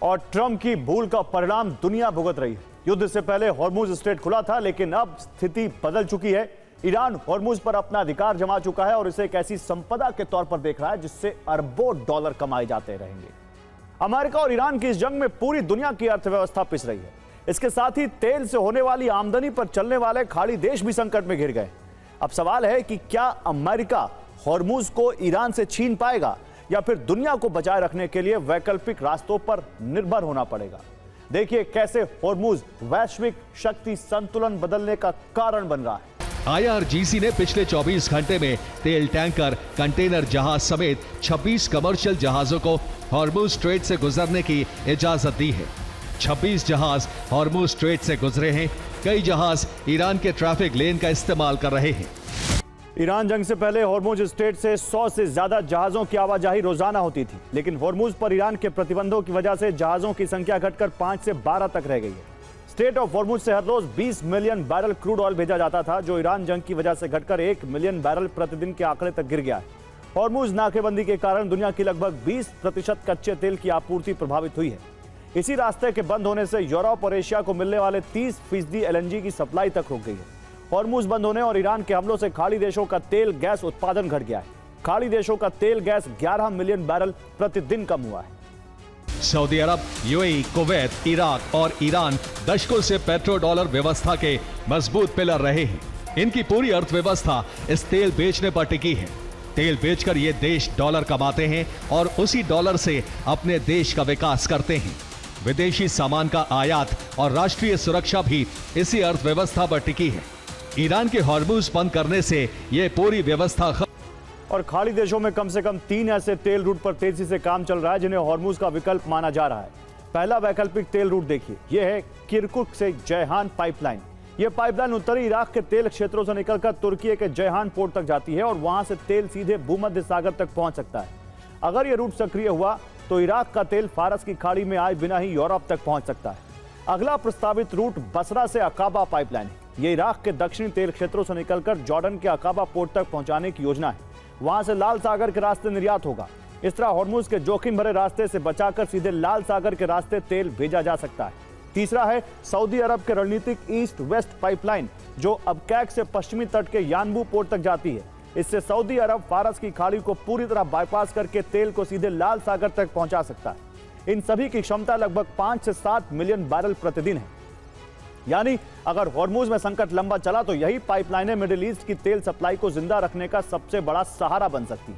और ट्रंप की भूल का परिणाम दुनिया भुगत रही है। युद्ध से पहले हॉर्मुज स्ट्रेट खुला था, लेकिन अब स्थिति बदल चुकी है। ईरान हॉर्मुज पर अपना अधिकार जमा चुका है और इसे एक ऐसी संपदा के तौर पर देख रहा है जिससे अरबों डॉलर कमाए जाते रहेंगे। अमेरिका और ईरान की इस जंग में पूरी दुनिया की अर्थव्यवस्था पिस रही है। इसके साथ ही तेल से होने वाली आमदनी पर चलने वाले खाड़ी देश भी संकट में घिर गए। अब सवाल है कि क्या अमेरिका हॉर्मुज को ईरान से छीन पाएगा या फिर दुनिया को बचाए रखने के लिए वैकल्पिक रास्तों पर निर्भर होना पड़ेगा। देखिए कैसे हॉर्मुज वैश्विक शक्ति संतुलन बदलने का कारण बन रहा है। IRGC ने पिछले 24 घंटे में तेल टैंकर, कंटेनर जहाज समेत 26 कमर्शियल जहाजों को हॉर्मुज स्ट्रेट से गुजरने की इजाजत दी है। 26 जहाज हॉर्मुज स्ट्रेट से गुजरे हैं। कई जहाज ईरान के ट्रैफिक लेन का इस्तेमाल कर रहे हैं। ईरान जंग से पहले हॉर्मुज स्ट्रेट से 100 से ज्यादा जहाजों की आवाजाही रोजाना होती थी, लेकिन हॉर्मुज पर ईरान के प्रतिबंधों की वजह से जहाजों की संख्या घटकर 5 से 12 तक रह गई है। स्ट्रेट ऑफ हॉर्मुज से हर रोज 20 मिलियन बैरल क्रूड ऑयल भेजा जाता था, जो ईरान जंग की वजह से घटकर 1 मिलियन बैरल प्रतिदिन के आंकड़े तक गिर गया है। हॉर्मुज नाकेबंदी के कारण दुनिया की लगभग 20% कच्चे तेल की आपूर्ति प्रभावित हुई है। इसी रास्ते के बंद होने से यूरोप और एशिया को मिलने वाले 30% LNG की सप्लाई तक रुक गई है। हॉर्मुज बंद होने और ईरान के हमलों से खाड़ी देशों का तेल गैस उत्पादन घट गया है। खाड़ी देशों का तेल गैस 11 मिलियन बैरल प्रतिदिन कम हुआ है। सऊदी अरब, UAE, कुवैत, इराक और ईरान दशकों से पेट्रो डॉलर व्यवस्था के मजबूत पिलर रहे हैं। इनकी पूरी अर्थव्यवस्था इस तेल बेचने पर टिकी है। तेल बेचकर ये देश डॉलर कमाते हैं और उसी डॉलर से अपने देश का विकास करते हैं। विदेशी सामान का आयात और राष्ट्रीय सुरक्षा भी इसी अर्थव्यवस्था पर टिकी है। ईरान के हॉर्मुज बंद करने से यह पूरी व्यवस्था और खाड़ी देशों में कम से कम 3 ऐसे तेल रूट पर तेजी से काम चल रहा है जिन्हें हॉर्मुज का विकल्प माना जा रहा है। पहला वैकल्पिक तेल रूट देखिए, यह है किरकुक से जयहान पाइपलाइन। यह पाइपलाइन उत्तरी इराक के तेल क्षेत्रों से निकलकर तुर्की के जयहान पोर्ट तक जाती है और वहां से तेल सीधे भूमध्य सागर तक पहुंच सकता है। अगर यह रूट सक्रिय हुआ तो इराक का तेल फारस की खाड़ी में आए बिना ही यूरोप तक पहुंच सकता है। अगला प्रस्तावित रूट बसरा से अकाबा पाइपलाइन है। यह इराक के दक्षिणी तेल क्षेत्रों से निकलकर जॉर्डन के अकाबा पोर्ट तक पहुंचाने की योजना है। वहां से लाल सागर के रास्ते निर्यात होगा। इस तरह हॉर्मुज के जोखिम भरे रास्ते से बचाकर सीधे लाल सागर के रास्ते तेल भेजा जा सकता है। तीसरा है सऊदी अरब के रणनीतिक ईस्ट वेस्ट पाइपलाइन, जो अबकैक से पश्चिमी तट के यानबू पोर्ट तक जाती है। इससे सऊदी अरब फारस की खाड़ी को पूरी तरह बाईपास करके तेल को सीधे लाल सागर तक पहुंचा सकता है। इन सभी की क्षमता लगभग 5 से 7 मिलियन बैरल प्रतिदिन है। यानी अगर हॉर्मुज में संकट लंबा चला तो यही पाइपलाइनें मिडिल ईस्ट की तेल सप्लाई को जिंदा रखने का सबसे बड़ा सहारा बन सकती है।